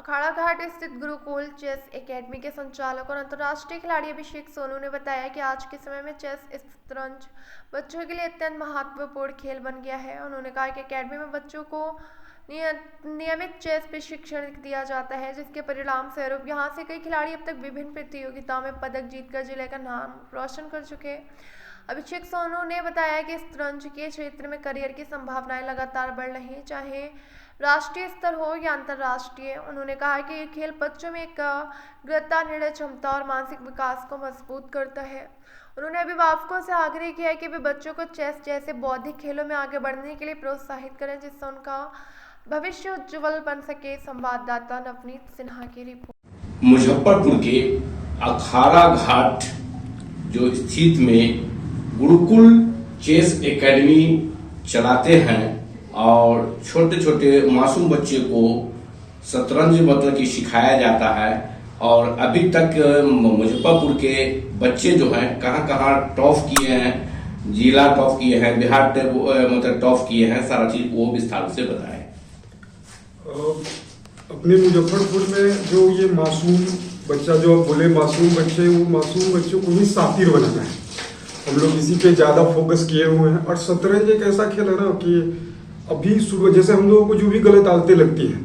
अखाड़ा घाट स्थित Gurukul chess academy के संचालक और अंतर्राष्ट्रीय खिलाड़ी अभिषेक सोनू ने बताया कि आज के समय में चेस शतरंज बच्चों के लिए अत्यंत महत्वपूर्ण खेल बन गया है। उन्होंने कहा कि एकेडमी में बच्चों को नियमित चेस प्रशिक्षण दिया जाता है, जिसके परिणाम स्वरूप यहाँ से कई खिलाड़ी अब तक विभिन्न प्रतियोगिताओं में पदक जीतकर जिले का नाम रोशन कर चुके हैं। अभिषेक सोनू ने बताया कि शतरंज के क्षेत्र में करियर की संभावनाएं लगातार बढ़ रही हैं, चाहे राष्ट्रीय स्तर हो या अंतर्राष्ट्रीय। उन्होंने कहा कि ये खेल बच्चों में एकाग्रता, निर्णय क्षमता और मानसिक विकास को मजबूत करता है। उन्होंने अभिभावकों से आग्रह किया है कि वे बच्चों को चेस जैसे बौद्धिक खेलों में आगे बढ़ने के लिए प्रोत्साहित करें, जिससे उनका भविष्य उज्ज्वल बन सके। संवाददाता नवनीत सिन्हा की रिपोर्ट। मुजफ्फरपुर के अखाड़ा घाट जो स्थित में गुरुकुल चेस एकेडमी चलाते हैं और छोटे छोटे मासूम बच्चे को शतरंज मतलब कि सिखाया जाता है। और अभी तक मुजफ्फरपुर के बच्चे जो हैं कहाँ टॉप किए हैं, जिला टॉप किए हैं, बिहार मतलब टॉप किए हैं, सारा चीज वो विस्तार से बताएं। अपने मुजफ्फरपुर में जो ये मासूम बच्चा जो आप बोले मासूम बच्चे, वो मासूम बच्चों को ही सातिर बनाना है। हम लोग इसी पे ज्यादा फोकस किए हुए हैं। और शतरंज एक ऐसा खेल है ना कि अभी शुरू जैसे हम लोगों को जो भी गलत आदतें लगती हैं,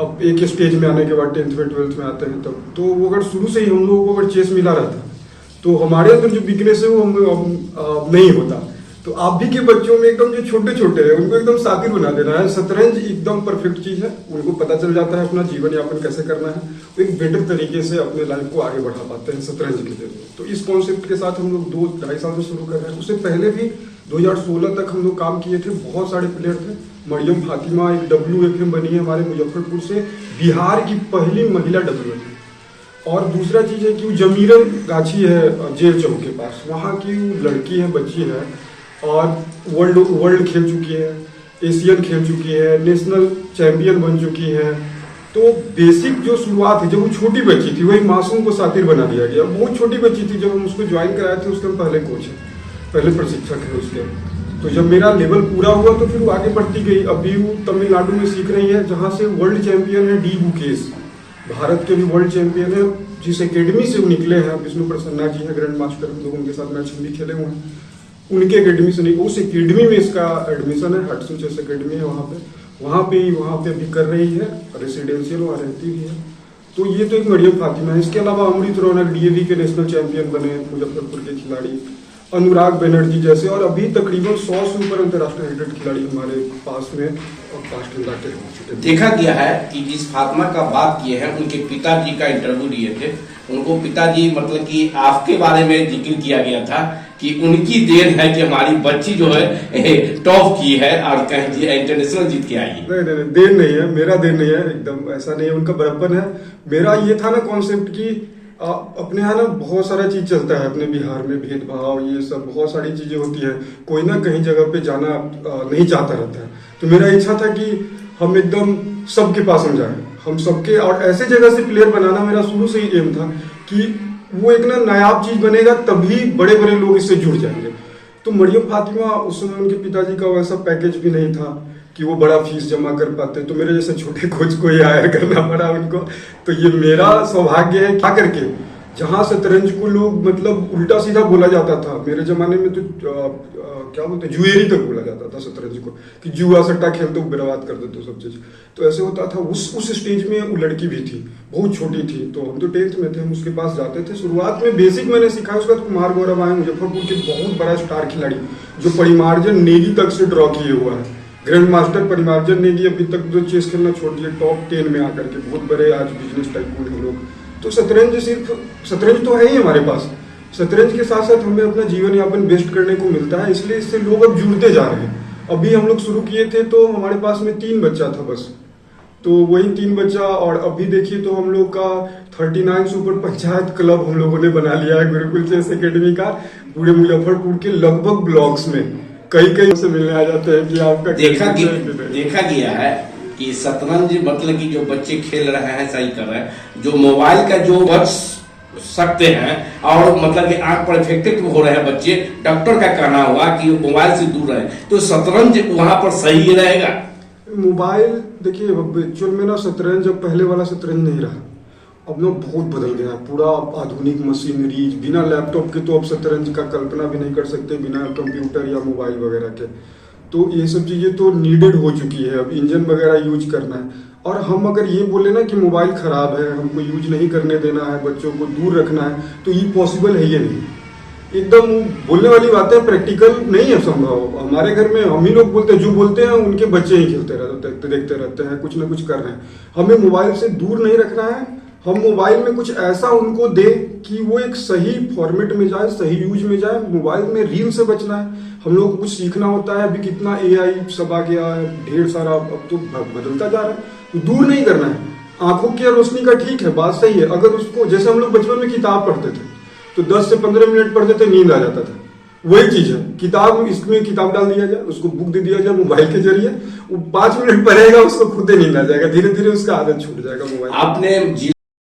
अब एक स्टेज में आने के बाद 10th में 12th में आते हैं तब तो वो अगर शुरू से ही हम लोगों को अगर चेस मिला रहता तो हमारे अंदर जो वीकनेस है वो हम नहीं होता। तो आप भी के बच्चों में एकदम जो छोटे छोटे हैं उनको एकदम सातिर बना देना है। शतरंज एकदम परफेक्ट चीज है। उनको पता चल जाता है अपना जीवन यापन कैसे करना है, वो एक बेटर तरीके से अपने लाइफ को आगे बढ़ा पाते हैं शतरंज के जरिए। तो इस कॉन्सेप्ट के साथ हम लोग 2-2.5 साल से शुरू कर रहे हैं। उससे पहले भी 2016 तक हम लोग काम किए थे। बहुत सारे प्लेयर थे। मरियम फातिमा एक WFM बनी है हमारे मुजफ्फरपुर से, बिहार की पहली महिला WFM। और दूसरा चीज है कि वो जमीरन गाछी है जेल चौक के पास, वहाँ की लड़की है, बच्ची है और वर्ल्ड खेल चुकी है, एशियन खेल चुकी है, नेशनल चैंपियन बन चुकी है। तो बेसिक जो शुरुआत है, जब वो छोटी बच्ची थी वही मासूम को सातिर बना दिया गया। बहुत छोटी बच्ची थी जब हम उसको ज्वाइन कराए थे, उसके हम पहले कोच है, पहले प्रशिक्षक है उसके। तो जब मेरा लेवल पूरा हुआ तो फिर वो आगे बढ़ती गई। अभी वो तमिलनाडु में सीख रही है, जहाँ से वर्ल्ड चैंपियन है डी गुकेश, भारत के भी वर्ल्ड चैंपियन है। जिस एकेडमी से वो निकले हैं, विष्णु प्रसन्ना जी है ग्रैंड मास्टर, हम लोग उनके साथ मैच भी खेले हुए हैं। उनके एकेडमी से नहीं, उस एकेडमी में इसका एडमिशन है, हटसन चेस एकेडमी है वहाँ पे अभी कर रही है, रेसिडेंशियल वहाँ रहती भी है। तो ये तो एक मरियम फातिमा है। इसके अलावा अमृत रौनक DAV के नेशनल चैंपियन बने मुजफ्फरपुर के खिलाड़ी, अनुराग बनर्जी जैसे, और अभी तकरीबन 100 से ऊपर अंतर्राष्ट्रीय रेटेड खिलाड़ी हमारे पास में और पास्ट में जाते हैं। देखा गया है कि जिस फातिमा का बात किए हैं, उनके पिताजी का इंटरव्यू लिए थे। उनको पिताजी मतलब कि आपके बारे में जिक्र किया गया था कि उनकी देन है कि हमारी बच्ची जो है टॉप की है और कहीं इंटरनेशनल जीत के आई है। नहीं, देन नहीं है, मेरा देन नहीं है, एकदम ऐसा नहीं है, उनका बड़प्पन है। मेरा ये था ना कॉन्सेप्ट की अपने यहाँ ना बहुत सारा चीज चलता है अपने बिहार में, भेदभाव ये सब बहुत सारी चीजें होती है। कोई ना कहीं जगह पे जाना नहीं चाहता रहता है। तो मेरा इच्छा था कि हम एकदम सबके पास हम जाए, हम सबके, और ऐसे जगह से प्लेयर बनाना मेरा शुरू से ही एम था कि वो एक ना नायाब चीज बनेगा तभी बड़े बड़े लोग इससे जुड़ जाएंगे। तो मरियम फातिमा, उस समय उनके पिताजी का वैसा पैकेज भी नहीं था कि वो बड़ा फीस जमा कर पाते, तो मेरे जैसे छोटे कोच को ही हायर करना पड़ा उनको। तो ये मेरा सौभाग्य है क्या करके, जहाँ शतरंज को लोग मतलब उल्टा सीधा बोला जाता था मेरे जमाने में, तो क्या बोलते जुएरी तक बोला जाता था शतरंज को कि जुआ सट्टा खेलते हो, बर्बाद कर देते हो सब चीज। तो ऐसे होता था। उस स्टेज में वो लड़की भी थी, बहुत छोटी थी। तो हम तो 10th में थे, हम उसके पास जाते थे। शुरुआत में बेसिक मैंने सीखा। उसके बाद कुमार गौरव आए, मुजफ्फरपुर के बहुत बड़ा स्टार खिलाड़ी जो परिमार्जन नेगी तक से ड्रॉ किए हुआ है, ग्रैंड मास्टर परिमार्जन नेगी। अभी तक जो चेस खेलना छोड़ दिए, टॉप 10 में आकर के बहुत बड़े आज बिजनेस टाइकून हैं लोग। तो शतरंज तो है ही हमारे पास। शतरंज के साथ साथ हमें अपना जीवन यापन बेस्ट करने को मिलता है, इसलिए इससे लोग अब जुड़ते जा रहे हैं। अभी हम लोग शुरू किए थे तो हमारे पास में 3 बच्चा था बस, तो वही 3 बच्चा। और अभी देखिए तो हम लोग का 39 से ऊपर पंचायत क्लब हम लोगों ने बना लिया है गुरुकुल चेस एकेडमी का। पूरे मुजफ्फरपुर के लगभग ब्लॉक्स में कई से मिलने आ जाते हैं कि आपका देखा गया है कि शतरंज मतलब कि जो बच्चे खेल रहे हैं, सही कर रहे हैं, जो मोबाइल का जो बच सकते हैं और मतलब कि आंख पर इफेक्टेड हो रहे हैं बच्चे, डॉक्टर का कहना हुआ कि मोबाइल से दूर रहे, तो शतरंज वहां पर सही रहेगा। मोबाइल देखिए, अब एक्चुअल में ना शतरंज अब पहले वाला शतरंज नहीं रहा। अब ना बहुत बदल गया है, पूरा आधुनिक मशीनरीज, बिना लैपटॉप के तो अब शतरंज का कल्पना भी नहीं कर सकते, बिना कंप्यूटर या मोबाइल वगैरह के। तो ये सब चीज़ें तो नीडेड हो चुकी है, अब इंजन वगैरह यूज करना है। और हम अगर ये बोले ना कि मोबाइल खराब है, हमको यूज नहीं करने देना है, बच्चों को दूर रखना है, तो ये पॉसिबल है ये नहीं। एकदम बोलने वाली बात है, प्रैक्टिकल नहीं है संभव। हमारे घर में हम ही लोग बोलते हैं, जो बोलते हैं उनके बच्चे ही खेलते रहते, देखते रहते हैं, कुछ ना कुछ कर रहे हैं। हमें मोबाइल से दूर नहीं रखना है, हम मोबाइल में कुछ ऐसा उनको दें कि वो एक सही फॉर्मेट में जाए, सही यूज में जाए। मोबाइल में रील से बचना है, हम लोगों को कुछ सीखना होता है। अभी कितना AI सब आ गया है, ढेर सारा, अब तो बदलता जा रहा है, तो दूर नहीं करना है। आंखों की रोशनी का ठीक है, बात सही है। अगर उसको, जैसे हम लोग बचपन में किताब पढ़ते थे तो 10 से 15 मिनट पढ़ते थे, नींद आ जाता था। वही चीज है, किताब, इसमें किताब डाल दिया जाए, उसको बुक दे दिया जाए मोबाइल के जरिए, वो 5 मिनट पढ़ेगा, उसको खुद ही नींद आ जाएगा, धीरे धीरे उसका आदत छूट जाएगा मोबाइल। आपने